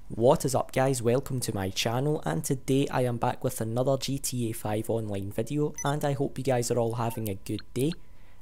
What is up guys, welcome to my channel, and today I am back with another GTA 5 online video, and I hope you guys are all having a good day.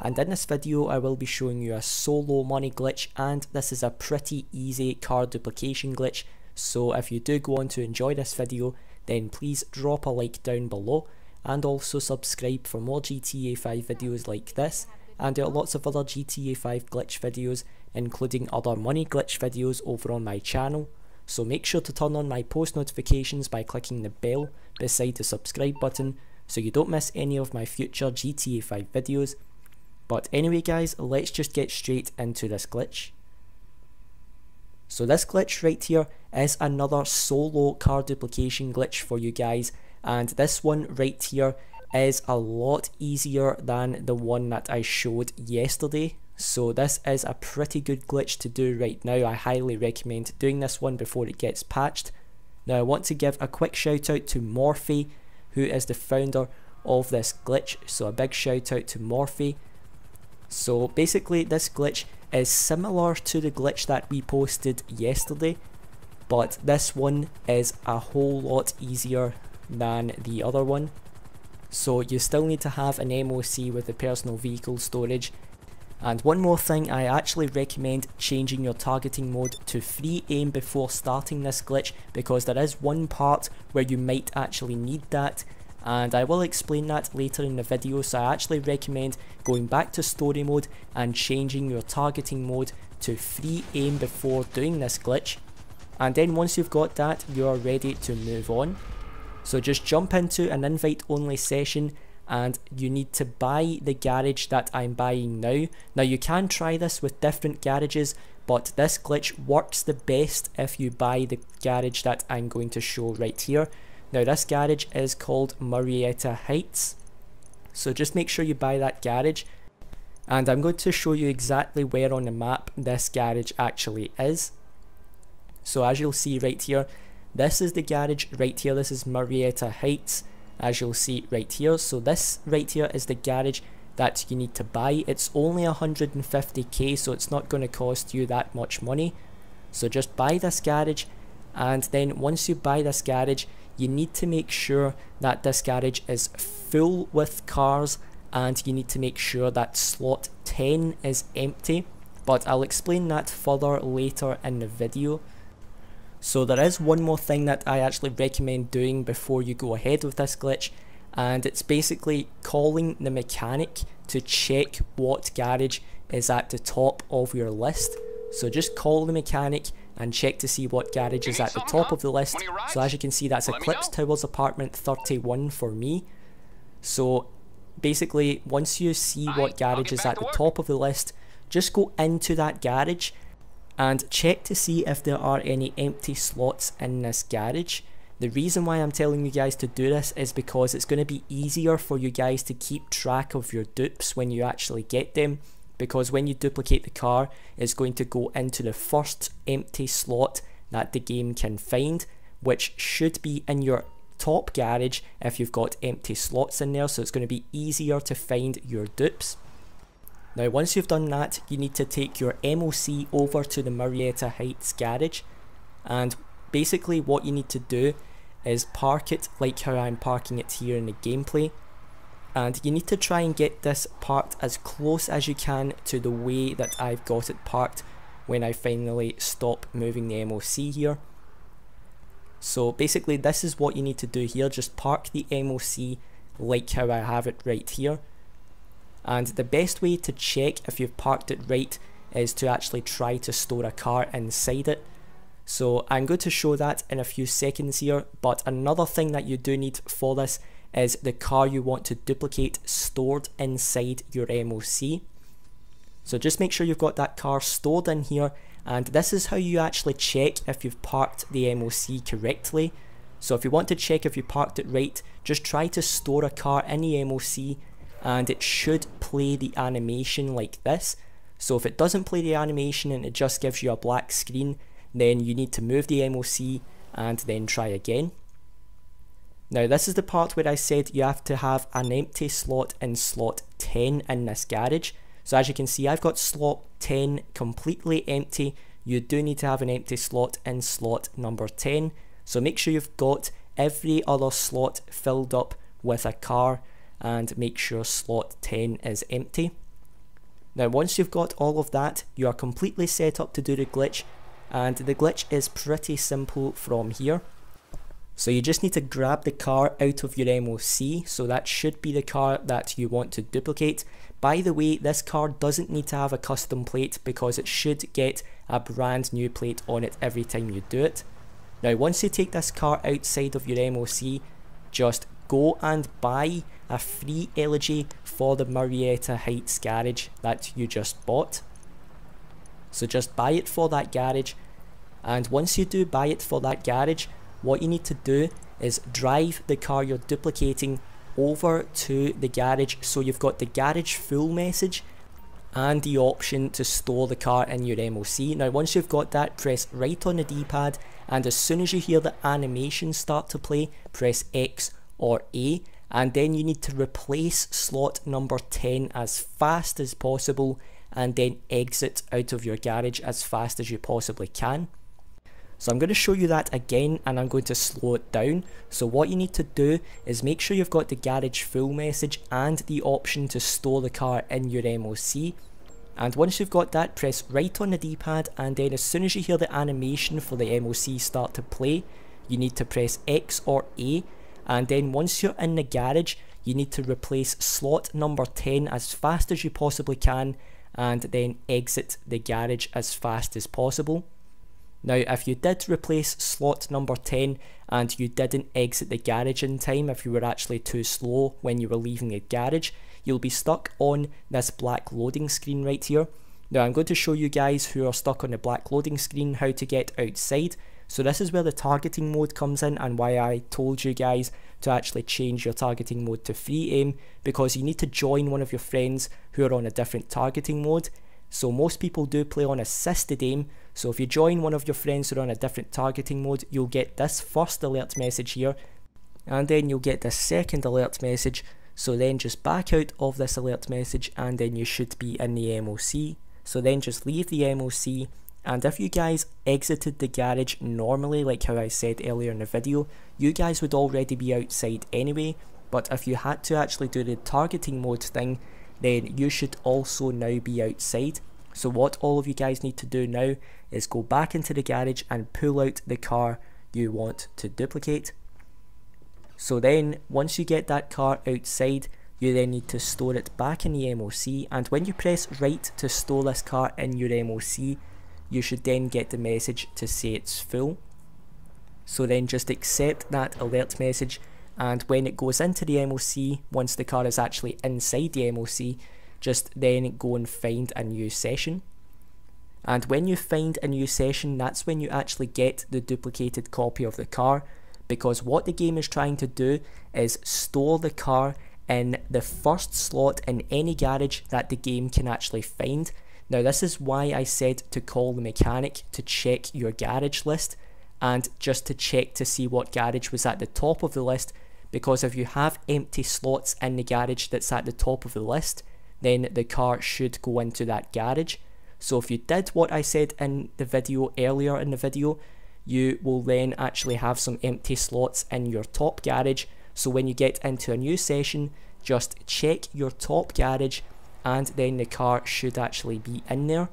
And in this video I will be showing you a solo money glitch, and this is a pretty easy car duplication glitch, so if you do go on to enjoy this video then please drop a like down below, and also subscribe for more GTA 5 videos like this, and there are lots of other GTA 5 glitch videos including other money glitch videos over on my channel. So make sure to turn on my post notifications by clicking the bell beside the subscribe button so you don't miss any of my future GTA 5 videos. But anyway guys, let's just get straight into this glitch. So this glitch right here is another solo car duplication glitch for you guys, and this one right here is a lot easier than the one that I showed yesterday. So this is a pretty good glitch to do right now. I highly recommend doing this one before it gets patched. Now I want to give a quick shout out to Morphe, who is the founder of this glitch, so a big shout out to Morphe. So basically this glitch is similar to the glitch that we posted yesterday, but this one is a whole lot easier than the other one. So you still need to have an MOC with the personal vehicle storage. And one more thing, I actually recommend changing your targeting mode to free aim before starting this glitch, because there is one part where you might actually need that, and I will explain that later in the video. So I actually recommend going back to story mode and changing your targeting mode to free aim before doing this glitch, and then once you've got that you are ready to move on. So just jump into an invite only session, and you need to buy the garage that I'm buying now. Now you can try this with different garages, but this glitch works the best if you buy the garage that I'm going to show right here. Now this garage is called Marietta Heights, so just make sure you buy that garage, and I'm going to show you exactly where on the map this garage actually is. So as you'll see right here, this is the garage right here. This is Marietta Heights, as you'll see right here. So this right here is the garage that you need to buy. It's only 150k, so it's not going to cost you that much money. So just buy this garage, and then once you buy this garage you need to make sure that this garage is full with cars, and you need to make sure that slot 10 is empty, but I'll explain that further later in the video. So there is one more thing that I actually recommend doing before you go ahead with this glitch, and it's basically calling the mechanic to check what garage is at the top of your list. So just call the mechanic and check to see what garage is at the top of the list. So as you can see, that's Eclipse Towers Apartment 31 for me. So basically once you see what garage is at the top of the list, just go into that garage and check to see if there are any empty slots in this garage. The reason why I'm telling you guys to do this is because it's going to be easier for you guys to keep track of your dupes when you actually get them, because when you duplicate the car, it's going to go into the first empty slot that the game can find, which should be in your top garage if you've got empty slots in there, so it's going to be easier to find your dupes. Now once you've done that, you need to take your MOC over to the Marietta Heights garage, and basically what you need to do is park it like how I'm parking it here in the gameplay, and you need to try and get this parked as close as you can to the way that I've got it parked when I finally stop moving the MOC here. So basically this is what you need to do here, just park the MOC like how I have it right here. And the best way to check if you've parked it right is to actually try to store a car inside it. So I'm going to show that in a few seconds here, but another thing that you do need for this is the car you want to duplicate stored inside your MOC. So just make sure you've got that car stored in here, and this is how you actually check if you've parked the MOC correctly. So if you want to check if you parked it right, just try to store a car in the MOC, and it should play the animation like this. So if it doesn't play the animation and it just gives you a black screen, then you need to move the MOC and then try again. Now this is the part where I said you have to have an empty slot in slot 10 in this garage. So as you can see, I've got slot 10 completely empty, you do need to have an empty slot in slot number 10. So make sure you've got every other slot filled up with a car and make sure slot 10 is empty. Now once you've got all of that, you are completely set up to do the glitch, and the glitch is pretty simple from here. So you just need to grab the car out of your MOC, so that should be the car that you want to duplicate. By the way, this car doesn't need to have a custom plate because it should get a brand new plate on it every time you do it. Now once you take this car outside of your MOC, just go and buy a free Elegy for the Marietta Heights garage that you just bought. So just buy it for that garage, and once you do buy it for that garage, what you need to do is drive the car you're duplicating over to the garage, so you've got the garage full message and the option to store the car in your MOC. Now once you've got that, press right on the D-pad, and as soon as you hear the animation start to play, press X or A, and then you need to replace slot number 10 as fast as possible and then exit out of your garage as fast as you possibly can. So I'm going to show you that again, and I'm going to slow it down. So what you need to do is make sure you've got the garage full message and the option to store the car in your MOC. And once you've got that, press right on the D-pad, and then as soon as you hear the animation for the MOC start to play, you need to press X or A, and then once you're in the garage, you need to replace slot number 10 as fast as you possibly can, and then exit the garage as fast as possible. Now if you did replace slot number 10 and you didn't exit the garage in time, if you were actually too slow when you were leaving the garage, you'll be stuck on this black loading screen right here. Now I'm going to show you guys who are stuck on the black loading screen how to get outside. So this is where the targeting mode comes in, and why I told you guys to actually change your targeting mode to free aim, because you need to join one of your friends who are on a different targeting mode. So most people do play on assisted aim, so if you join one of your friends who are on a different targeting mode, you'll get this first alert message here, and then you'll get this second alert message. So then just back out of this alert message, and then you should be in the MOC. So then just leave the MOC, and if you guys exited the garage normally, like how I said earlier in the video, you guys would already be outside anyway. But if you had to actually do the targeting mode thing, then you should also now be outside. So what all of you guys need to do now is go back into the garage and pull out the car you want to duplicate. So then once you get that car outside, you then need to store it back in the MOC, and when you press right to store this car in your MOC, you should then get the message to say it's full. So then just accept that alert message, and when it goes into the MOC, once the car is actually inside the MOC, just then go and find a new session. And when you find a new session, that's when you actually get the duplicated copy of the car, because what the game is trying to do is store the car in the first slot in any garage that the game can actually find. Now this is why I said to call the mechanic to check your garage list, and just to check to see what garage was at the top of the list, because if you have empty slots in the garage that's at the top of the list, then the car should go into that garage. So if you did what I said in the video earlier in the video, you will then actually have some empty slots in your top garage. So when you get into a new session, just check your top garage, and then the car should actually be in there.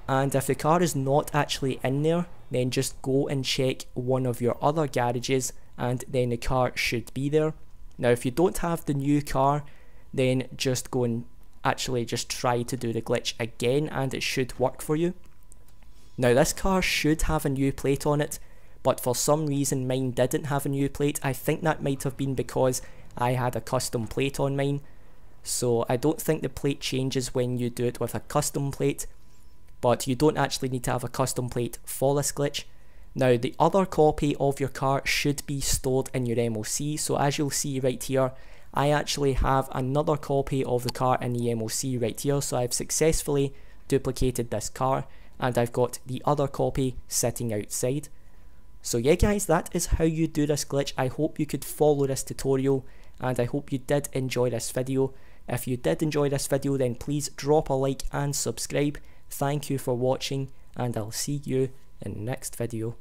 And if the car is not actually in there, then just go and check one of your other garages, and then the car should be there. Now if you don't have the new car, then just go and actually just try to do the glitch again, and it should work for you. Now this car should have a new plate on it, but for some reason mine didn't have a new plate. I think that might have been because I had a custom plate on mine. So I don't think the plate changes when you do it with a custom plate, but you don't actually need to have a custom plate for this glitch. Now the other copy of your car should be stored in your MOC, so as you'll see right here, I actually have another copy of the car in the MOC right here. So I've successfully duplicated this car, and I've got the other copy sitting outside. So yeah guys, that is how you do this glitch. I hope you could follow this tutorial, and I hope you did enjoy this video. If you did enjoy this video, then please drop a like and subscribe. Thank you for watching, and I'll see you in the next video.